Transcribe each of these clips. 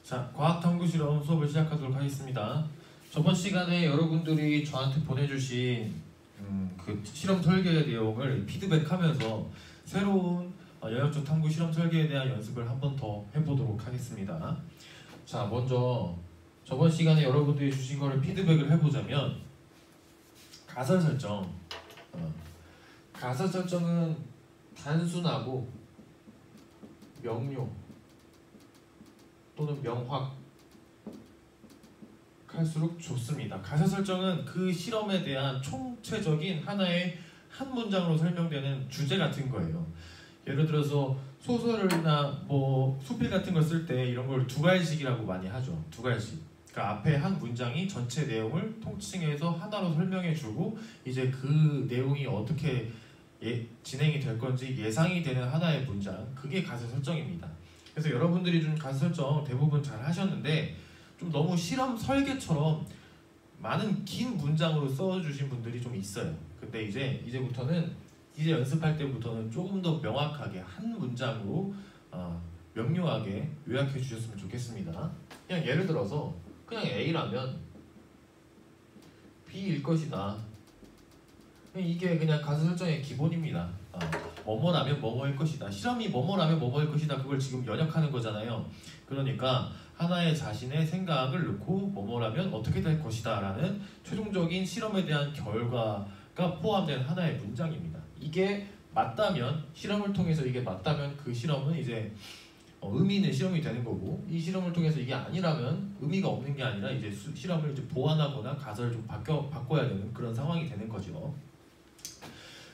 자, 과학탐구 실험 수업을 시작하도록 하겠습니다. 저번 시간에 여러분들이 저한테 보내주신 그 실험 설계의 내용을 피드백하면서 새로운 영역적 탐구 실험 설계에 대한 연습을 한 번 더 해보도록 하겠습니다. 자, 먼저 저번 시간에 여러분들이 주신 거를 피드백을 해보자면 가설 설정. 가설 설정은 단순하고 명료 또는 명확할수록 좋습니다. 가설 설정은 그 실험에 대한 총체적인 하나의 한 문장으로 설명되는 주제 같은 거예요. 예를 들어서 소설이나 뭐 수필 같은 걸 쓸 때 이런 걸 두괄식이라고 많이 하죠. 두괄식. 그러니까 앞에 한 문장이 전체 내용을 통칭해서 하나로 설명해주고 이제 그 내용이 어떻게 진행이 될 건지 예상이 되는 하나의 문장, 그게 가설 설정입니다. 그래서 여러분들이 좀 가설 설정 대부분 잘 하셨는데 좀 너무 실험 설계처럼 많은 긴 문장으로 써주신 분들이 좀 있어요. 근데 이제부터는 이제 연습할 때부터는 조금 더 명확하게 한 문장으로 명료하게 요약해 주셨으면 좋겠습니다. 그냥 예를 들어서 그냥 A라면 B일 것이다. 이게 그냥 가설 설정의 기본입니다. 뭐뭐라면 뭐뭐일 것이다. 실험이 뭐뭐라면 뭐뭐일 것이다. 그걸 지금 연역하는 거잖아요. 그러니까 하나의 자신의 생각을 넣고 뭐뭐라면 어떻게 될 것이다 라는 최종적인 실험에 대한 결과가 포함된 하나의 문장입니다. 이게 맞다면, 실험을 통해서 이게 맞다면 그 실험은 이제 의미 있는 실험이 되는 거고, 이 실험을 통해서 이게 아니라면 의미가 없는 게 아니라 이제 실험을 이제 보완하거나 가설을 좀 바꿔야 되는 그런 상황이 되는 거죠.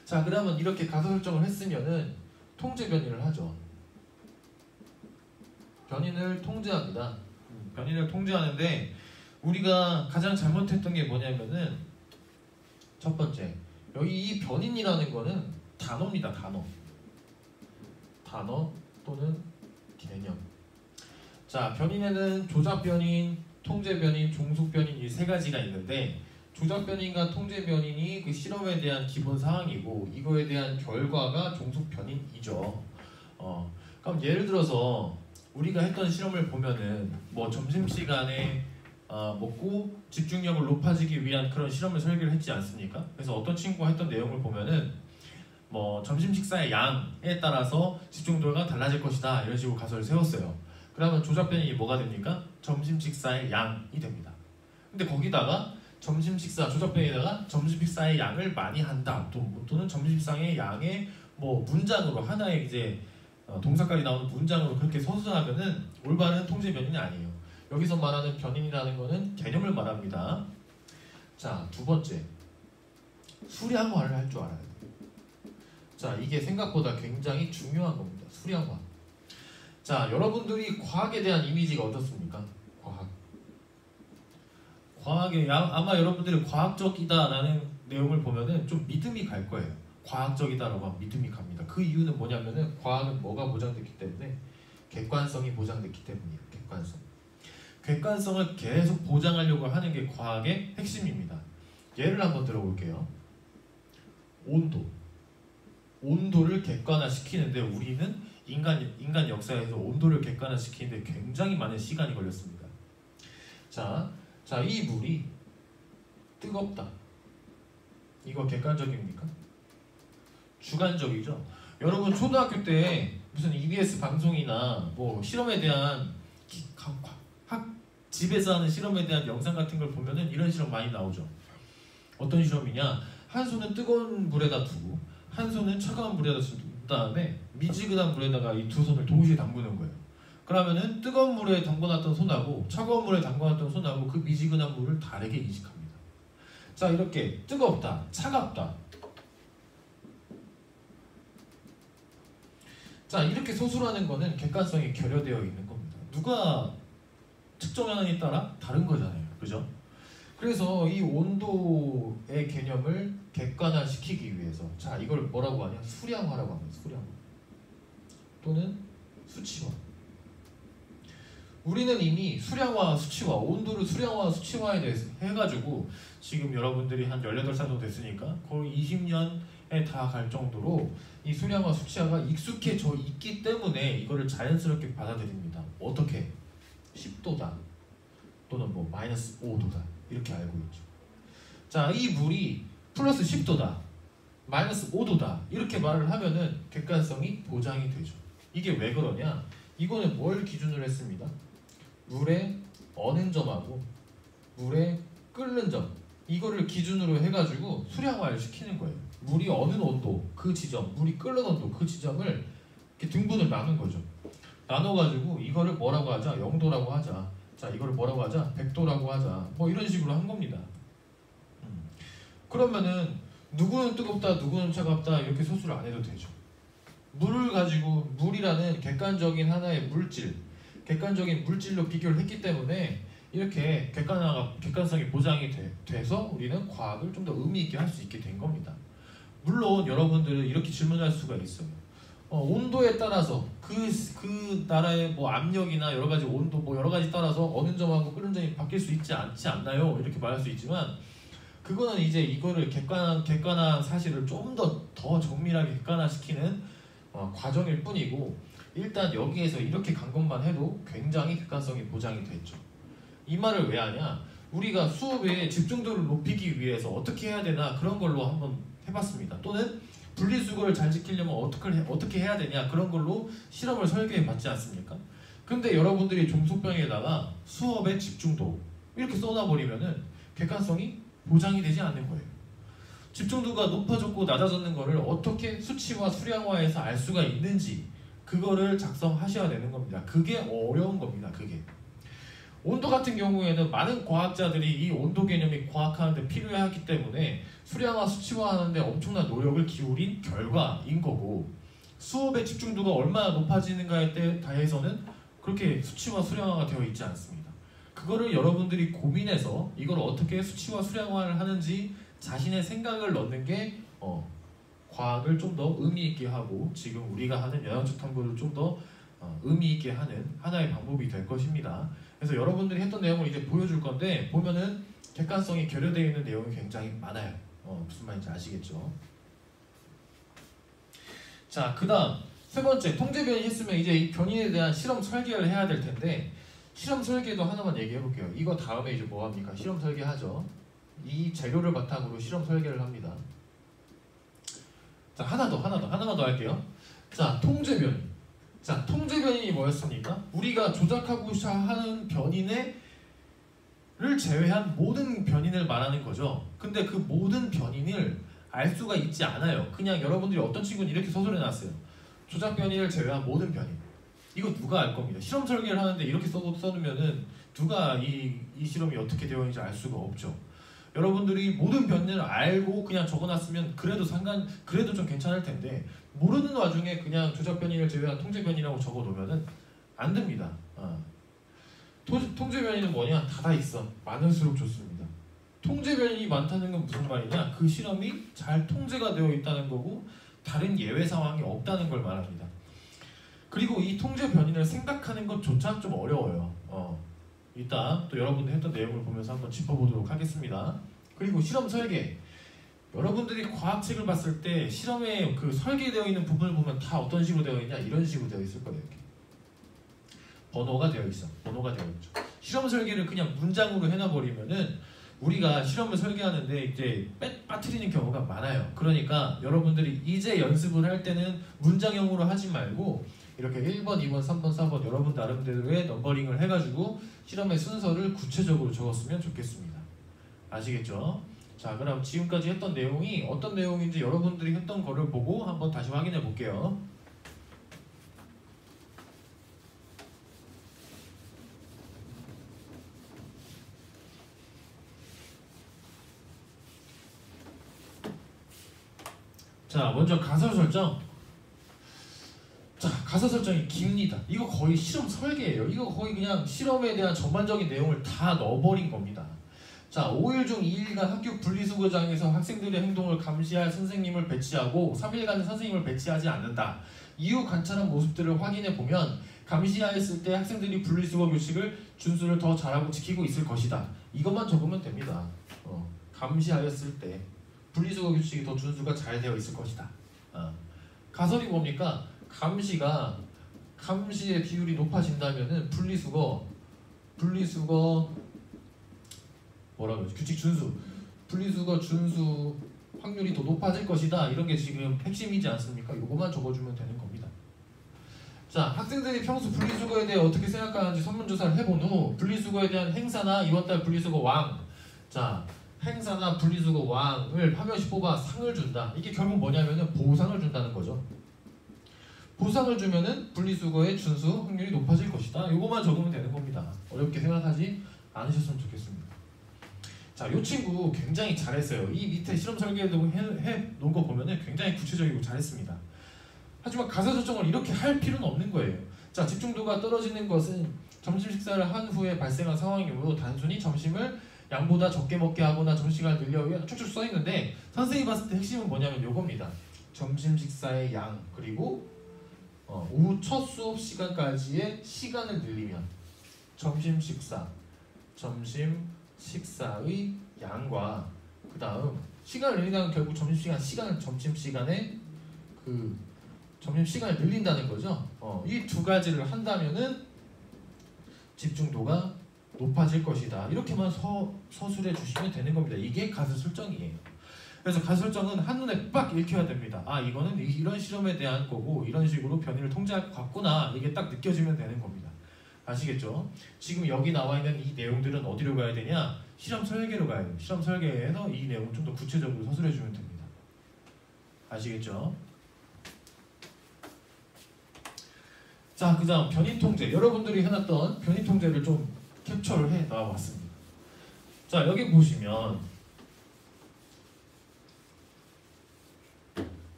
자, 그러면 이렇게 가설 설정을 했으면은 통제 변이를 하죠. 변인을 통제합니다. 변인을 통제하는데 우리가 가장 잘못했던 게 뭐냐면은 첫 번째, 여기 이 변인이라는 거는 단어입니다. 단어 또는 개념. 자, 변인에는 조작 변인, 통제 변인, 종속 변인 이 세 가지가 있는데 조작 변인과 통제 변인이 그 실험에 대한 기본 사항이고 이거에 대한 결과가 종속 변인이죠. 그럼 예를 들어서 우리가 했던 실험을 보면은 뭐 점심시간에 먹고 집중력을 높아지기 위한 그런 실험을 설계를 했지 않습니까? 그래서 어떤 친구가 했던 내용을 보면은 뭐 점심 식사의 양에 따라서 집중도가 달라질 것이다 이런 식으로 가설을 세웠어요. 그러면 조작 변인이 뭐가 됩니까? 점심 식사의 양이 됩니다. 근데 거기다가 점심 식사 조작 변인에다가 점심 식사의 양을 많이 한다 또는 점심 식사의 양의 뭐 문장으로 하나의 이제 동사까지 나오는 문장으로 그렇게 서술하면은 올바른 통제 변인이 아니에요. 여기서 말하는 변인이라는 거는 개념을 말합니다. 자, 두 번째, 수량화를 할 줄 알아야 돼요. 자, 이게 생각보다 굉장히 중요한 겁니다. 수량화. 자, 여러분들이 과학에 대한 이미지가 어떻습니까? 과학에 아마 여러분들이 과학적이다라는 내용을 보면은 좀 믿음이 갈 거예요. 과학적이다라고 하면 믿음이 갑니다. 그 이유는 뭐냐면은 과학은 뭐가 보장됐기 때문에 객관성이 보장됐기 때문이에요. 객관성을 계속 보장하려고 하는 게 과학의 핵심입니다. 예를 한번 들어볼게요. 온도를 객관화시키는데 우리는 인간 역사에서 온도를 객관화시키는데 굉장히 많은 시간이 걸렸습니다. 자, 이 물이 뜨겁다. 이거 객관적입니까? 주관적이죠. 여러분 초등학교 때 무슨 EBS 방송이나 뭐 실험에 대한 집에서 하는 실험에 대한 영상 같은 걸 보면은 이런 실험 많이 나오죠. 어떤 실험이냐? 한 손은 뜨거운 물에다 두고 한 손은 차가운 물에다 둔 다음에 미지근한 물에다가 이 두 손을 동시에 담그는 거예요. 그러면은 뜨거운 물에 담궈놨던 손하고 차가운 물에 담궈놨던 손하고 그 미지근한 물을 다르게 인식합니다. 자, 이렇게 뜨겁다, 차갑다. 자, 이렇게 서술하는 거는 객관성이 결여되어 있는 겁니다. 누가 측정하느냐에 따라 다른 거잖아요. 그죠? 그래서 이 온도의 개념을 객관화시키기 위해서 자, 이걸 뭐라고 하냐? 수량화라고 합니다. 수량화 또는 수치화. 우리는 이미 수량화, 수치화, 온도를 수량화, 수치화에 대해서 해가지고 지금 여러분들이 한 18살 정도 됐으니까 거의 20년에 다 갈 정도로 이 수량화, 수치화가 익숙해져 있기 때문에 이거를 자연스럽게 받아들입니다. 어떻게? 10도다 또는 뭐 마이너스 5도다 이렇게 알고 있죠. 자, 이 물이 플러스 10도다 마이너스 5도다 이렇게 말을 하면은 객관성이 보장이 되죠. 이게 왜 그러냐? 이거는 뭘 기준으로 했습니다. 물의 어는 점하고 물의 끓는 점 이거를 기준으로 해가지고 수량화를 시키는 거예요. 물이 어느 온도 그 지점, 물이 끓는 온도 그 지점을 이렇게 등분을 나눈 거죠. 나눠가지고 이거를 뭐라고 하자? 0도라고 하자. 자, 이거를 뭐라고 하자? 100도라고 하자. 뭐 이런 식으로 한 겁니다. 그러면은 누구는 뜨겁다, 누구는 차갑다 이렇게 소수를 안 해도 되죠. 물을 가지고 물이라는 객관적인 하나의 물질, 객관적인 물질로 비교를 했기 때문에 이렇게 객관성이 보장이 돼서 우리는 과학을 좀 더 의미 있게 할 수 있게 된 겁니다. 물론 여러분들은 이렇게 질문할 수가 있어요. 온도에 따라서 그 나라의 뭐 압력이나 여러 가지 온도 뭐 여러 가지 따라서 어느 점하고 끓는 점이 바뀔 수 있지 않지 않나요? 이렇게 말할 수 있지만 그거는 이제 이거를 객관한 사실을 좀 더 정밀하게 객관화시키는 과정일 뿐이고 일단 여기에서 이렇게 간 것만 해도 굉장히 객관성이 보장이 됐죠. 이 말을 왜 하냐? 우리가 수업의 집중도를 높이기 위해서 어떻게 해야 되나 그런 걸로 한번 해봤습니다. 또는 분리수거를 잘 지키려면 어떻게 해야 되냐 그런 걸로 실험을 설계해 봤지 않습니까? 근데 여러분들이 종속병에다가 수업의 집중도 이렇게 써놔버리면은 객관성이 보장이 되지 않는 거예요. 집중도가 높아졌고 낮아졌는 거를 어떻게 수치와 수량화해서 알 수가 있는지 그거를 작성하셔야 되는 겁니다. 그게 어려운 겁니다. 그게. 온도 같은 경우에는 많은 과학자들이 이 온도 개념이 과학하는데 필요하기 때문에 수량화, 수치화하는데 엄청난 노력을 기울인 결과인 거고 수업의 집중도가 얼마나 높아지는가에 대해서는 그렇게 수치화, 수량화가 되어 있지 않습니다. 그거를 여러분들이 고민해서 이걸 어떻게 수치화, 수량화를 하는지 자신의 생각을 넣는 게 과학을 좀 더 의미 있게 하고 지금 우리가 하는 영양적 탐구를 좀 더 의미 있게 하는 하나의 방법이 될 것입니다. 그래서 여러분들이 했던 내용을 이제 보여줄 건데 보면은 객관성이 결여되어 있는 내용이 굉장히 많아요. 무슨 말인지 아시겠죠? 자, 그 다음 세 번째 통제 변이 했으면 이제 이 변이에 대한 실험 설계를 해야 될 텐데 실험 설계도 하나만 얘기해 볼게요. 이거 다음에 이제 뭐 합니까? 실험 설계하죠. 이 재료를 바탕으로 실험 설계를 합니다. 자, 하나만 더 할게요. 자, 통제 변이. 자, 통제 변인이 뭐였습니까? 우리가 조작하고자 하는 변인을 제외한 모든 변인을 말하는 거죠. 근데 그 모든 변인을 알 수가 있지 않아요. 그냥 여러분들이 어떤 친구는 이렇게 서술해놨어요. 조작 변인을 제외한 모든 변인. 이거 누가 알 겁니다. 실험 설계를 하는데 이렇게 써두면은 누가 이 실험이 어떻게 되어 있는지 알 수가 없죠. 여러분들이 모든 변인을 알고 그냥 적어놨으면 그래도 좀 괜찮을 텐데 모르는 와중에 그냥 조작 변인을 제외한 통제 변이라고 적어놓으면은 안 됩니다. 통제 변이는 뭐냐? 다 있어. 많을수록 좋습니다. 통제 변인이 많다는 건 무슨 말이냐? 그 실험이 잘 통제가 되어 있다는 거고 다른 예외 상황이 없다는 걸 말합니다. 그리고 이 통제 변인을 생각하는 것조차 좀 어려워요. 이따 또 여러분들 했던 내용을 보면서 한번 짚어보도록 하겠습니다. 그리고 실험 설계. 여러분들이 과학책을 봤을 때 실험에 그 설계되어 있는 부분을 보면 다 어떤 식으로 되어 있냐? 이런 식으로 되어 있을 거예요. 이렇게. 번호가 되어 있죠. 실험 설계를 그냥 문장으로 해놔버리면은 우리가 실험을 설계하는데 이제 빠뜨리는 경우가 많아요. 그러니까 여러분들이 이제 연습을 할 때는 문장형으로 하지 말고 이렇게 1번, 2번, 3번, 4번 여러분 나름대로의 넘버링을 해가지고 실험의 순서를 구체적으로 적었으면 좋겠습니다. 아시겠죠? 자, 그럼 지금까지 했던 내용이 어떤 내용인지 여러분들이 했던 거를 보고 한번 다시 확인해 볼게요. 자, 먼저 가설 설정. 자, 가설 설정이 깁니다. 이거 거의 실험 설계예요. 이거 거의 그냥 실험에 대한 전반적인 내용을 다 넣어버린 겁니다. 자, 5일 중 2일간 학교 분리수거장에서 학생들의 행동을 감시할 선생님을 배치하고 3일간은 선생님을 배치하지 않는다. 이후 관찰한 모습들을 확인해 보면 감시하였을 때 학생들이 분리수거 규칙을 준수를 더 잘하고 지키고 있을 것이다. 이것만 적으면 됩니다. 감시하였을 때 분리수거 규칙이 더 준수가 잘 되어 있을 것이다. 가설이 뭡니까? 감시의 비율이 높아진다면은 분리수거 분리수거 뭐라 그러지? 규칙 준수. 분리수거 준수 확률이 더 높아질 것이다. 이런 게 지금 핵심이지 않습니까? 이거만 적어주면 되는 겁니다. 자, 학생들이 평소 분리수거에 대해 어떻게 생각하는지 설문조사를 해본 후 분리수거에 대한 행사나 이번달 분리수거 왕, 자, 행사나 분리수거 왕을 한 명씩 뽑아 상을 준다. 이게 결국 뭐냐면은 보상을 준다는 거죠. 보상을 주면은 분리수거의 준수 확률이 높아질 것이다. 이거만 적으면 되는 겁니다. 어렵게 생각하지 않으셨으면 좋겠습니다. 자, 이 친구 굉장히 잘했어요. 이 밑에 실험 설계도 해놓은 거 보면은 굉장히 구체적이고 잘했습니다. 하지만 가사 설정을 이렇게 할 필요는 없는 거예요. 자, 집중도가 떨어지는 것은 점심 식사를 한 후에 발생한 상황이므로 단순히 점심을 양보다 적게 먹게 하거나 점심시간을 늘려 쭉쭉 써 있는데 선생님이 봤을 때 핵심은 뭐냐면 요겁니다. 점심 식사의 양 그리고 오후 첫 수업 시간까지의 시간을 늘리면 점심 식사의 양과 그 다음 시간을 늘린다는 결국 점심시간에 그 점심시간을 늘린다는 거죠. 이 두 가지를 한다면은 집중도가 높아질 것이다. 이렇게만 서술해 주시면 되는 겁니다. 이게 가설 설정이에요. 그래서 가설 설정은 한눈에 빡 읽혀야 됩니다. 아, 이거는 이런 실험에 대한 거고 이런 식으로 변이를 통제할 것 같구나. 이게 딱 느껴지면 되는 겁니다. 아시겠죠? 지금 여기 나와 있는 이 내용들은 어디로 가야 되냐? 실험 설계로 가야 돼요. 실험 설계에서 이 내용을 좀 더 구체적으로 서술해 주면 됩니다. 아시겠죠? 자, 그 다음 변이 통제. 여러분들이 해놨던 변이 통제를 좀 캡처를 해 나와봤습니다. 자, 여기 보시면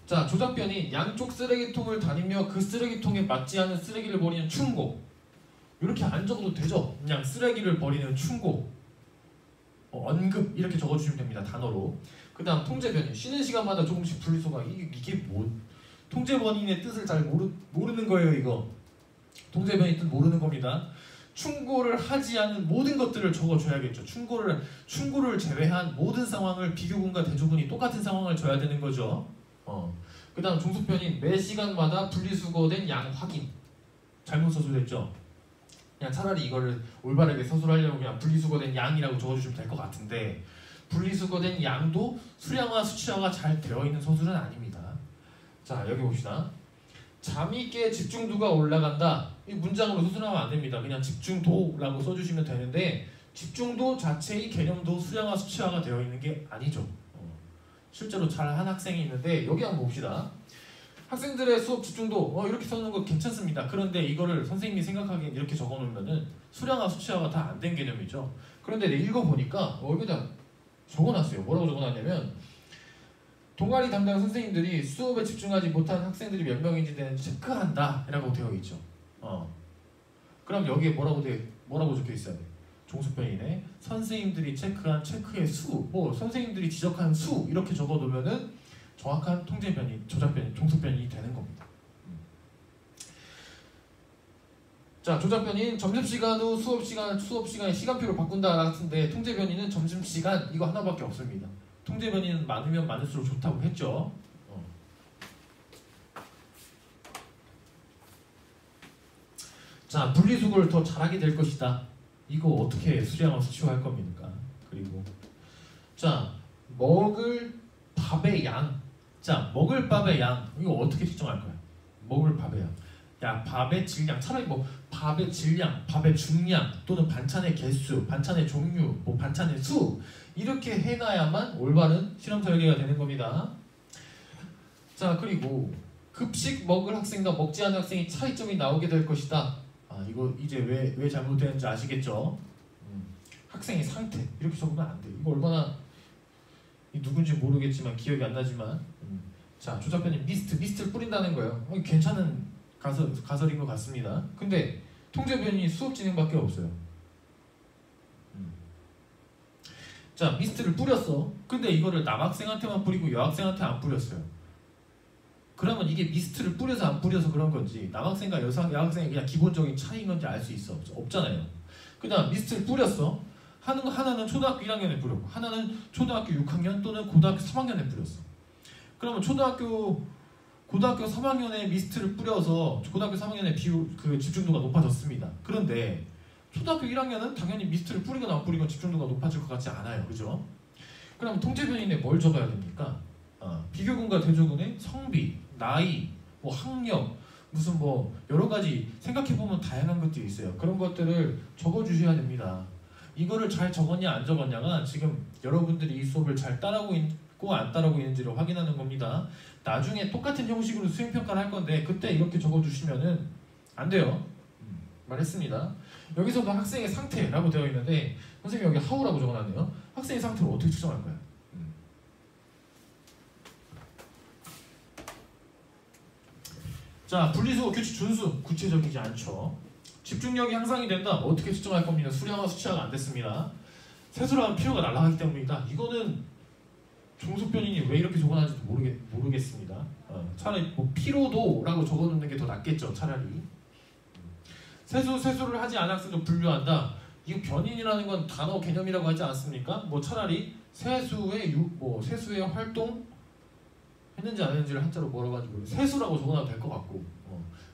자, 조작변이 양쪽 쓰레기통을 다니며 그 쓰레기통에 맞지 않은 쓰레기를 버리는 충고. 이렇게 안 적어도 되죠? 그냥 쓰레기를 버리는 충고, 언급 이렇게 적어주시면 됩니다. 단어로. 그 다음 통제변이 쉬는 시간마다 조금씩 분리수거. 이게 뭐 통제변인의 뜻을 잘 모르는 거예요. 이거 통제변인 뜻 모르는 겁니다. 충고를 하지 않은 모든 것들을 적어줘야겠죠. 충고를 제외한 모든 상황을 비교군과 대조군이 똑같은 상황을 줘야 되는 거죠. 그 다음 종속변인 매 시간마다 분리수거된 양 확인. 잘못 서술했죠. 그냥 차라리 이거를 올바르게 서술하려고 그냥 분리수거된 양이라고 적어주시면 될 것 같은데 분리수거된 양도 수량화 수치화가 잘 되어 있는 서술은 아닙니다. 자, 여기 봅시다. 잠이 깨 집중도가 올라간다. 이 문장으로 서술하면 안 됩니다. 그냥 집중도라고 써주시면 되는데 집중도 자체의 개념도 수량화 수치화가 되어 있는 게 아니죠. 실제로 잘한 학생이 있는데 여기 한번 봅시다. 학생들의 수업 집중도 이렇게 써놓은 거 괜찮습니다. 그런데 이거를 선생님이 생각하기엔 이렇게 적어놓으면은 수량화 수치화가 다 안 된 개념이죠. 그런데 읽어보니까 여기다 적어놨어요. 뭐라고 적어놨냐면 동아리 담당 선생님들이 수업에 집중하지 못한 학생들이 몇 명인지 체크한다 라고 되어 있죠. 그럼 여기에 뭐라고 적혀 있어야 돼? 종속변이네. 선생님들이 체크한 체크의 수, 선생님들이 지적한 수 이렇게 적어놓으면은 정확한 통제변이, 조작변이, 종속변이 되는 겁니다. 자, 조작변인 점심시간 후 수업시간에 시간표를 바꾼다 같은데 통제변이는 점심시간 이거 하나밖에 없습니다. 통제변이는 많으면 많을수록 좋다고 했죠. 자, 분리수거를 더 잘하게 될 것이다. 이거 어떻게 수량화 수치화할 겁니까? 그리고 자, 먹을 밥의 양. 자, 먹을 밥의 양 이거 어떻게 측정할 거야? 먹을 밥의 양. 야, 밥의 질량. 차라리 밥의 질량, 밥의 중량 또는 반찬의 개수, 반찬의 종류, 반찬의 수 이렇게 해놔야만 올바른 실험 설계가 되는 겁니다. 자, 그리고 급식 먹을 학생과 먹지 않은 학생이 차이점이 나오게 될 것이다. 이거 이제 왜 잘못되는지 아시겠죠? 학생의 상태 이렇게 적으면 안 돼요. 이거 얼마나 누군지 모르겠지만 기억이 안 나지만 자, 조작변이 미스트를 뿌린다는 거예요. 괜찮은 가설인 것 같습니다. 근데 통제변이 수업 진행밖에 없어요. 자, 미스트를 뿌렸어. 근데 이거를 남학생한테만 뿌리고 여학생한테 안 뿌렸어요. 그러면 이게 미스트를 뿌려서 안 뿌려서 그런 건지 남학생과 여학생의 그냥 기본적인 차이인 건지 알 수 있어? 없잖아요. 그 다음 미스트를 뿌렸어. 하나는 초등학교 1학년에 뿌렸고 하나는 초등학교 6학년 또는 고등학교 3학년에 뿌렸어. 그러면 고등학교 3학년에 미스트를 뿌려서 고등학교 3학년에 집중도가 높아졌습니다. 그런데 초등학교 1학년은 당연히 미스트를 뿌리거나 안 뿌리거나 집중도가 높아질 것 같지 않아요. 그죠? 그럼 통제변인에 뭘 적어야 됩니까? 비교군과 대조군의 성비, 나이, 뭐 학력, 무슨 뭐 여러 가지 생각해보면 다양한 것들이 있어요. 그런 것들을 적어주셔야 됩니다. 이거를 잘 적었냐 안 적었냐가 지금 여러분들이 이 수업을 잘 따라오고 있고 안 따라오고 있는지를 확인하는 겁니다. 나중에 똑같은 형식으로 수행평가를 할 건데 그때 이렇게 적어주시면은 안 돼요. 말했습니다. 여기서도 학생의 상태라고 되어 있는데 선생님이 여기 하우라고 적어놨네요. 학생의 상태를 어떻게 측정할 거야? 자, 분리수거 규칙 준수 구체적이지 않죠. 집중력이 향상이 된다. 어떻게 측정할 겁니까? 수량화 수치화가 안 됐습니다. 세수를 필요가 날아가기 때문이다. 이거는 종속변인이 왜 이렇게 적어놨는지 모르겠습니다. 차라리 뭐 피로도라고 적어놓는 게 더 낫겠죠. 차라리. 세수를 하지 않았음도 분류한다. 이거 변인이라는 건 단어 개념이라고 하지 않습니까? 뭐 차라리 세수의 활동 했는지 안 했는지를 한자로 뭐라고 하는지 모르겠어요. 세수라고 적어놔도 될 것 같고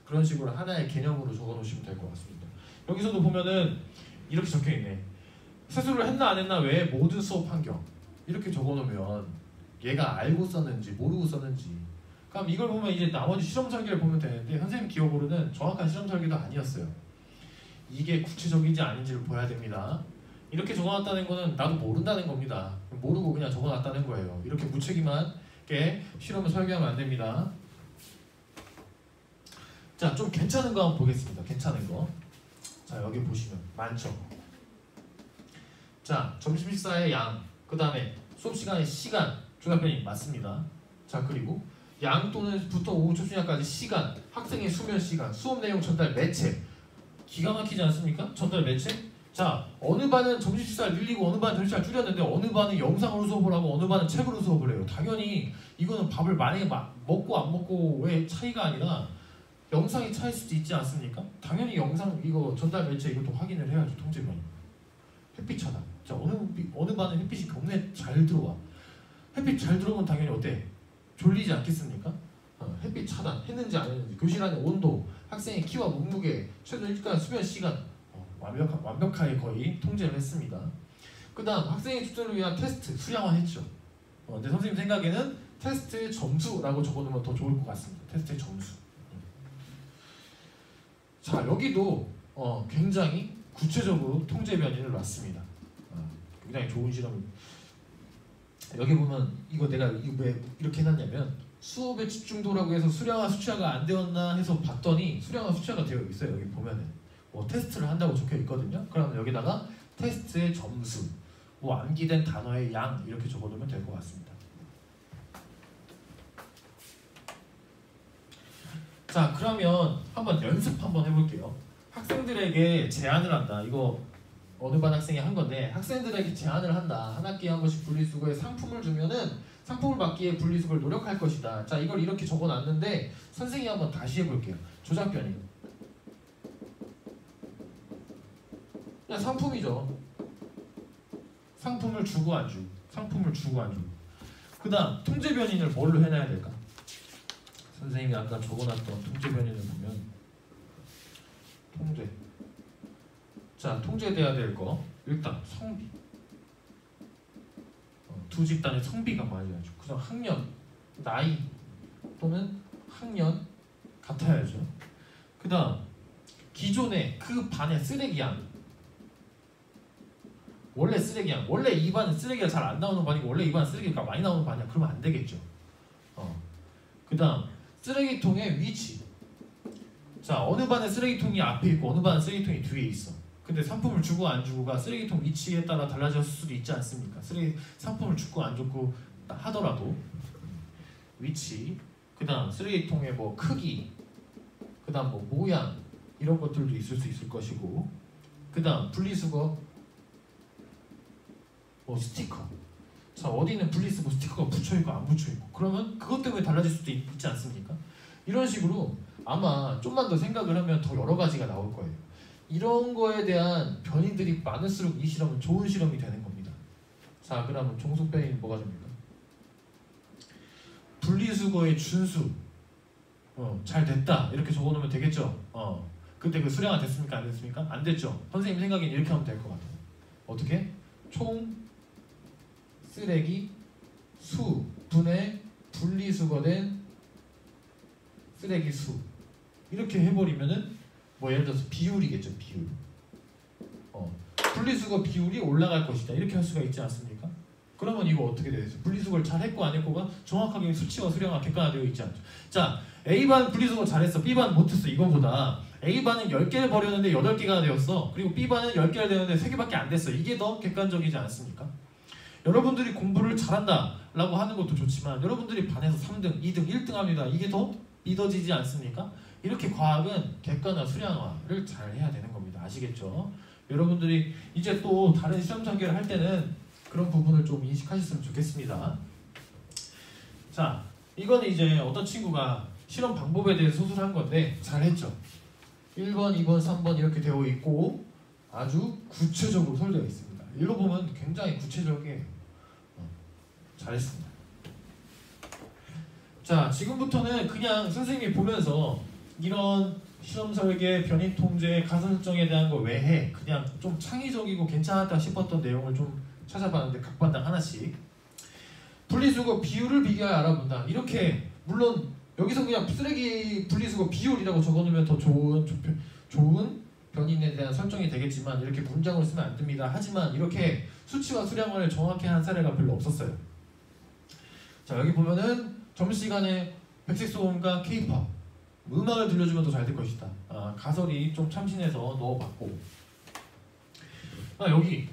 그런 식으로 하나의 개념으로 적어놓으시면 될 것 같습니다. 여기서도 보면은 이렇게 적혀있네. 세수를 했나 안 했나 외에 모든 수업 환경 이렇게 적어놓으면 얘가 알고 썼는지 모르고 썼는지 그럼 이걸 보면 이제 나머지 실험 설계를 보면 되는데 선생님 기억으로는 정확한 실험 설계도 아니었어요. 이게 구체적인지 아닌지를 봐야 됩니다. 이렇게 적어놨다는 거는 나도 모른다는 겁니다. 모르고 그냥 적어놨다는 거예요. 이렇게 무책임하게 실험을 설계하면 안 됩니다. 자, 좀 괜찮은 거 한번 보겠습니다. 괜찮은 거. 자, 여기 보시면 많죠. 자, 점심 식사의 양, 그 다음에 수업 시간의 시간, 조작변이 맞습니다. 자, 그리고 양 또는 부터 오후 초중야까지 시간, 학생의 수면 시간, 수업 내용 전달 매체. 기가 막히지 않습니까? 전달 매체? 자, 어느 반은 점심 식사를 늘리고 어느 반은 점심 식사를 줄였는데 어느 반은 영상으로 수업을 하고 어느 반은 책으로 수업을 해요. 당연히 이거는 밥을 만약에 먹고 안 먹고의 차이가 아니라 영상이 차일 수도 있지 않습니까? 당연히 영상 이거 전달 매체 이것도 확인을 해야죠. 통제변. 햇빛 차단. 자, 어느 반은 햇빛이 굉장히 잘 들어와. 햇빛 잘 들어오면 당연히 어때? 졸리지 않겠습니까? 햇빛 차단 했는지 안 했는지, 교실 안의 온도, 학생의 키와 몸무게, 최소 일간 수면 시간 완벽하게 거의 통제를 했습니다. 그 다음 학생의 축제를 위한 테스트 수량화했죠. 근데 선생님 생각에는 테스트의 점수라고 적어놓으면 더 좋을 것 같습니다. 테스트의 점수. 자, 여기도 굉장히 구체적으로 통제 변인을 놨습니다. 굉장히 좋은 실험. 여기 보면 이거 내가 왜 이렇게 해놨냐면 수업의 집중도라고 해서 수량화 수치화가 안 되었나 해서 봤더니 수량화 수치화가 되어 있어요. 여기 보면은 테스트를 한다고 적혀 있거든요. 그러면 여기다가 테스트의 점수, 암기된 단어의 양 이렇게 적어두면 될 것 같습니다. 자, 그러면 한번 연습 한번 해볼게요. 학생들에게 제안을 한다. 이거 어느 반 학생이 한 건데 학생들에게 제안을 한다. 한 학기에 한 번씩 분리수거에 상품을 주면은 상품을 받기 위해 분리수거를 노력할 것이다. 자, 이걸 이렇게 적어놨는데 선생님이 한번 다시 해볼게요. 조작변이. 그냥 상품이죠. 상품을 주고 안 주고. 상품을 주고 안 주고. 그 다음 통제변인을 뭘로 해놔야 될까? 선생님이 아까 적어놨던 통제변인을 보면 통제. 자, 통제돼야 될 거 일단 성비. 두 집단의 성비가 맞아야죠. 그다음 학년, 나이 또는 학년 같아야죠. 그다음 기존의 그 반의 쓰레기 양. 원래 쓰레기 양. 원래 이 반은 쓰레기가 잘 안 나오는 반이고 원래 이 반은 쓰레기가 많이 나오는 반이야. 그러면 안 되겠죠. 그다음 쓰레기통의 위치. 자, 어느 반에 쓰레기통이 앞에 있고 어느 반은 쓰레기통이 뒤에 있어. 근데 상품을 주고 안 주고가 쓰레기통 위치에 따라 달라질 수도 있지 않습니까? 상품을 주고 안 주고 하더라도 위치, 그 다음 쓰레기통의 뭐 크기, 그 다음 뭐 모양 이런 것들도 있을 수 있을 것이고, 그 다음 분리수거 뭐 스티커. 자, 어디는 분리수거 스티커가 붙여있고 안 붙여있고 그러면 그것 때문에 달라질 수도 있지 않습니까? 이런 식으로 아마 좀만 더 생각을 하면 더 여러 가지가 나올 거예요. 이런 거에 대한 변인들이 많을수록 이 실험은 좋은 실험이 되는 겁니다. 자, 그러면 종속 변인 뭐가 됩니까? 분리수거의 준수 잘 됐다 이렇게 적어놓으면 되겠죠. 그때 그 수량화 됐습니까? 안 됐습니까? 안 됐죠. 선생님 생각엔 이렇게 하면 될 것 같아요. 어떻게? 총 쓰레기 수 분의 분리수거된 쓰레기 수 이렇게 해버리면은 뭐 예를 들어서 비율이겠죠. 비율. 분리수거 비율이 올라갈 것이다. 이렇게 할 수가 있지 않습니까? 그러면 이거 어떻게 되겠어요? 분리수거를 잘 했고 안 했고가 정확하게 수치와 수량화 객관화되어 있지 않죠. 자, A반 분리수거 잘했어. B반 못했어. 이거보다 A반은 10개를 버렸는데 8개가 되었어. 그리고 B반은 10개를 되었는데 3개밖에 안 됐어. 이게 더 객관적이지 않습니까? 여러분들이 공부를 잘한다 라고 하는 것도 좋지만 여러분들이 반에서 3등, 2등, 1등 합니다. 이게 더 믿어지지 않습니까? 이렇게 과학은 객관화, 수량화를 잘 해야 되는 겁니다. 아시겠죠? 여러분들이 이제 또 다른 시험 전개를 할 때는 그런 부분을 좀 인식하셨으면 좋겠습니다. 자, 이건 이제 어떤 친구가 실험 방법에 대해서 소술한 건데 잘했죠? 1번, 2번, 3번 이렇게 되어 있고 아주 구체적으로 설계되어 있습니다. 읽어보면 굉장히 구체적이에요. 잘했습니다. 자, 지금부터는 그냥 선생님이 보면서 이런 실험 설계, 변이 통제, 가설 설정에 대한 거 왜 해? 그냥 좀 창의적이고 괜찮았다 싶었던 내용을 좀 찾아봤는데 각 반당 하나씩 분리수거 비율을 비교하여 알아본다. 이렇게 물론 여기서 그냥 쓰레기 분리수거 비율이라고 적어놓으면 더 좋은 변인에 대한 설정이 되겠지만 이렇게 문장을 쓰면 안 됩니다. 하지만 이렇게 수치와 수량을 정확히 한 사례가 별로 없었어요. 자, 여기 보면은 점심시간에 백색 소음과 K-팝 음악을 들려주면 더 잘 될 것이다. 가설이 좀 참신해서 넣어봤고 여기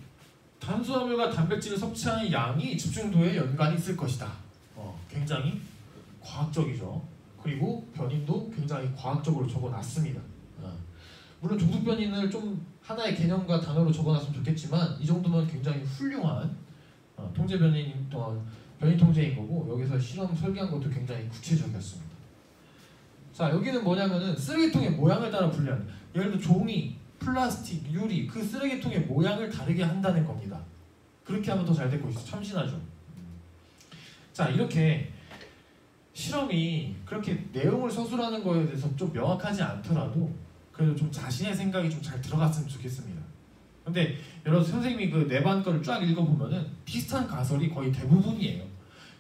탄수화물과 단백질을 섭취하는 양이 집중도에 연관이 있을 것이다. 굉장히 과학적이죠. 그리고 변인도 굉장히 과학적으로 적어놨습니다. 물론 종속 변인을 좀 하나의 개념과 단어로 적어놨으면 좋겠지만 이 정도면 굉장히 훌륭한 통제 변인 변인 통제인 거고 여기서 실험 설계한 것도 굉장히 구체적이었습니다. 자, 여기는 뭐냐면은 쓰레기통의 모양을 따라 분류하는, 예를 들어 종이, 플라스틱, 유리 그 쓰레기통의 모양을 다르게 한다는 겁니다. 그렇게 하면 더 잘 될 것이죠. 참신하죠. 자, 이렇게 실험이 그렇게 내용을 서술하는 거에 대해서 좀 명확하지 않더라도 그래도 좀 자신의 생각이 좀 잘 들어갔으면 좋겠습니다. 근데 여러분 선생님이 그 내반 거를 쫙 읽어보면은 비슷한 가설이 거의 대부분이에요.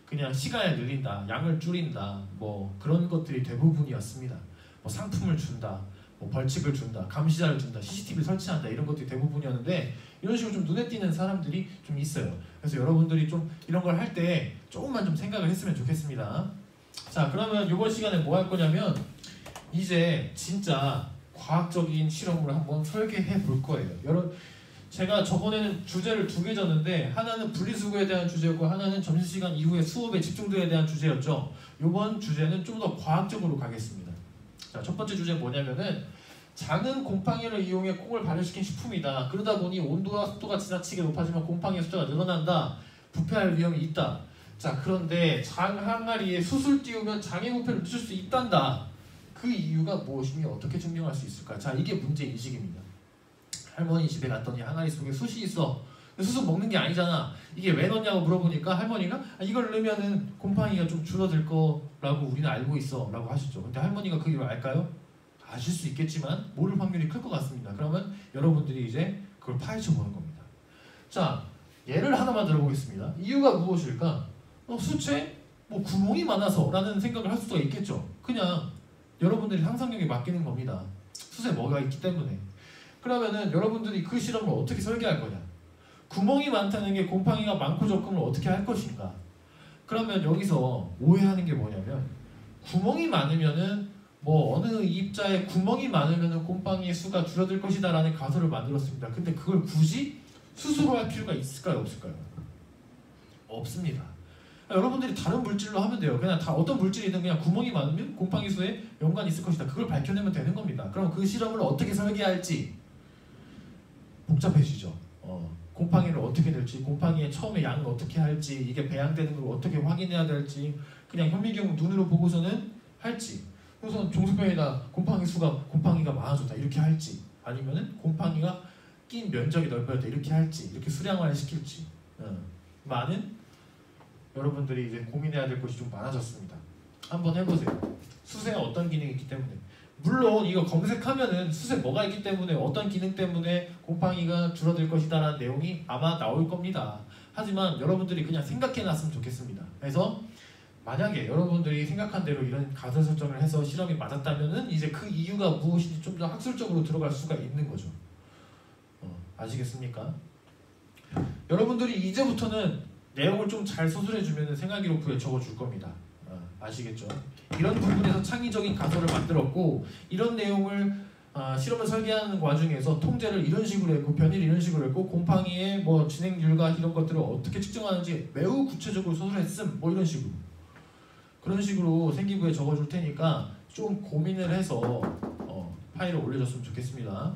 그냥 시간을 늘린다, 양을 줄인다, 뭐 그런 것들이 대부분이었습니다. 뭐 상품을 준다, 뭐 벌칙을 준다, 감시자를 준다, CCTV를 설치한다 이런 것들이 대부분이었는데 이런 식으로 좀 눈에 띄는 사람들이 좀 있어요. 그래서 여러분들이 좀 이런 걸 할 때 조금만 좀 생각을 했으면 좋겠습니다. 자, 그러면 이번 시간에 뭐 할 거냐면 이제 진짜 과학적인 실험을 한번 설계해 볼 거예요. 제가 저번에는 주제를 2개 줬는데 하나는 분리수거에 대한 주제고 하나는 점심시간 이후에 수업의 집중도에 대한 주제였죠. 이번 주제는 좀 더 과학적으로 가겠습니다. 자, 첫 번째 주제는 뭐냐면은 작은 곰팡이를 이용해 콩을 발효시킨 식품이다. 그러다 보니 온도와 습도가 지나치게 높아지면 곰팡이의 숫자가 늘어난다. 부패할 위험이 있다. 자, 그런데 장 항아리에 숯을 띄우면 장애 부패를 늦출 수 있단다. 그 이유가 무엇이며 어떻게 증명할 수 있을까? 자, 이게 문제인식입니다. 할머니 집에 갔더니 항아리 속에 숯이 있어. 숯은 먹는 게 아니잖아. 이게 왜 넣냐고 물어보니까 할머니가 이걸 넣으면은 곰팡이가 좀 줄어들 거라고 우리는 알고 있어 라고 하셨죠. 근데 할머니가 그 이유를 알까요? 아실 수 있겠지만 모를 확률이 클 것 같습니다. 그러면 여러분들이 이제 그걸 파헤쳐 보는 겁니다. 자, 예를 하나만 들어보겠습니다. 이유가 무엇일까? 숯에 뭐 구멍이 많아서 라는 생각을 할 수가 있겠죠. 그냥 여러분들이 상상력에 맡기는 겁니다. 숯에 뭐가 있기 때문에. 그러면은 여러분들이 그 실험을 어떻게 설계할 거냐? 구멍이 많다는 게 곰팡이가 많고 적음을 어떻게 할 것인가? 그러면 여기서 오해하는 게 뭐냐면 구멍이 많으면은 뭐 어느 입자에 구멍이 많으면은 곰팡이의 수가 줄어들 것이다 라는 가설을 만들었습니다. 근데 그걸 굳이 스스로 할 필요가 있을까요? 없을까요? 없습니다. 여러분들이 다른 물질로 하면 돼요. 그냥 다 어떤 물질이든 그냥 구멍이 많으면 곰팡이 수에 연관이 있을 것이다. 그걸 밝혀내면 되는 겁니다. 그럼 그 실험을 어떻게 설계할지 복잡해지죠. 곰팡이를 어떻게 될지, 곰팡이의 처음에 양을 어떻게 할지, 이게 배양되는 걸 어떻게 확인해야 될지, 그냥 현미경 눈으로 보고서는 할지, 우선 종속변이다 곰팡이가 많아졌다 이렇게 할지, 아니면은 곰팡이가 낀 면적이 넓어졌다 이렇게 할지, 이렇게 수량화를 시킬지, 많은 여러분들이 이제 고민해야 될 것이 좀 많아졌습니다. 한번 해보세요. 숯에 어떤 기능이 있기 때문에 물론 이거 검색하면은 수세 뭐가 있기 때문에 어떤 기능 때문에 곰팡이가 줄어들 것이다라는 내용이 아마 나올 겁니다. 하지만 여러분들이 그냥 생각해놨으면 좋겠습니다. 그래서 만약에 여러분들이 생각한 대로 이런 가설 설정을 해서 실험이 맞았다면은 이제 그 이유가 무엇인지 좀 더 학술적으로 들어갈 수가 있는 거죠. 아시겠습니까? 여러분들이 이제부터는 내용을 좀 잘 서술해주면 생활기록부에 적어줄 겁니다. 아시겠죠? 이런 부분에서 창의적인 가설을 만들었고 이런 내용을 실험을 설계하는 과정에서 통제를 이런 식으로 했고 변이를 이런 식으로 했고 곰팡이의 뭐 진행률과 이런 것들을 어떻게 측정하는지 매우 구체적으로 서술했음 뭐 이런 식으로 그런 식으로 생기부에 적어줄 테니까 좀 고민을 해서 파일을 올려줬으면 좋겠습니다.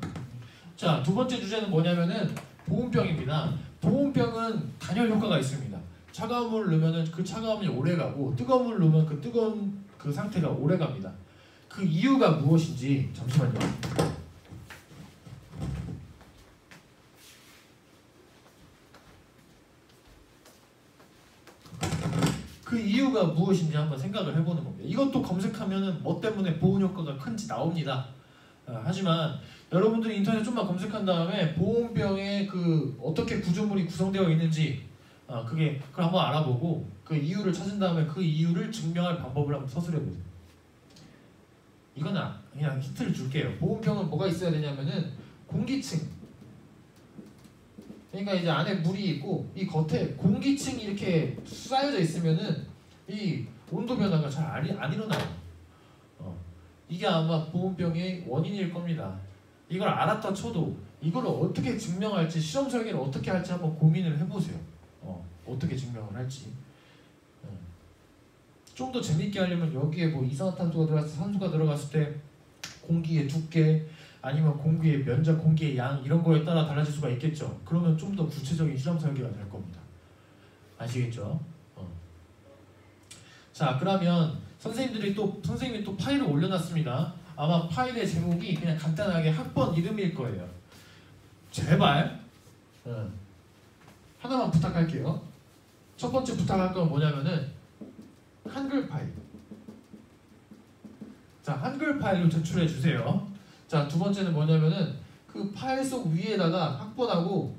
자, 두 번째 주제는 뭐냐면은 보온병입니다. 보온병은 단열 효과가 있습니다. 차가운 물을 넣으면 그 차가움이 오래 가고 뜨거운 물을 넣으면 그 뜨거운 그 상태가 오래 갑니다. 그 이유가 무엇인지 잠시만요. 그 이유가 무엇인지 한번 생각을 해보는 겁니다. 이것도 검색하면은 뭐 때문에 보온 효과가 큰지 나옵니다. 하지만 여러분들이 인터넷 좀만 검색한 다음에 보온병에 그 어떻게 구조물이 구성되어 있는지 그걸 한번 알아보고 그 이유를 찾은 다음에 그 이유를 증명할 방법을 한번 서술해보세요. 이건 그냥 힌트를 줄게요. 보온병은 뭐가 있어야 되냐면은 공기층. 그러니까 이제 안에 물이 있고 이 겉에 공기층이 이렇게 쌓여져 있으면은 이 온도 변화가 잘 안 일어나요. 이게 아마 보온병의 원인일 겁니다. 이걸 알았다 쳐도 이걸 어떻게 증명할지 실험 설계를 어떻게 할지 한번 고민을 해보세요. 어떻게 증명을 할지. 좀 더 재밌게 하려면 여기에 뭐 이산화탄소가 들어갔을 때 산소가 들어갔을 때 공기의 두께 아니면 공기의 면적, 공기의 양 이런 거에 따라 달라질 수가 있겠죠. 그러면 좀 더 구체적인 실험 설계가 될 겁니다. 아시겠죠? 자, 그러면 선생님이 또 파일을 올려놨습니다. 아마 파일의 제목이 그냥 간단하게 학번 이름일 거예요. 제발 하나만 부탁할게요. 첫 번째 부탁할 건 뭐냐면은 한글 파일. 자, 한글 파일로 제출해 주세요. 자, 두 번째는 뭐냐면은 그 파일 속 위에다가 학번하고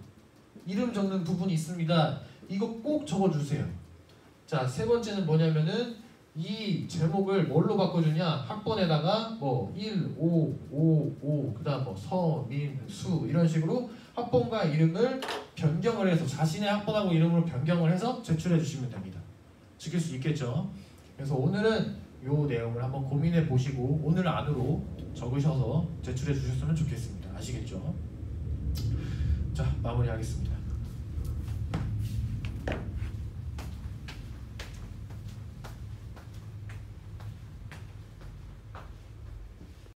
이름 적는 부분이 있습니다. 이거 꼭 적어주세요. 자, 세 번째는 뭐냐면은 이 제목을 뭘로 바꿔주냐? 학번에다가 뭐 1, 5, 5, 5, 그 다음 뭐 서, 민, 수 이런 식으로 학번과 이름을 변경을 해서 자신의 학번하고 이름으로 변경을 해서 제출해 주시면 됩니다. 지킬 수 있겠죠? 그래서 오늘은 이 내용을 한번 고민해 보시고 오늘 안으로 적으셔서 제출해 주셨으면 좋겠습니다. 아시겠죠? 자, 마무리하겠습니다.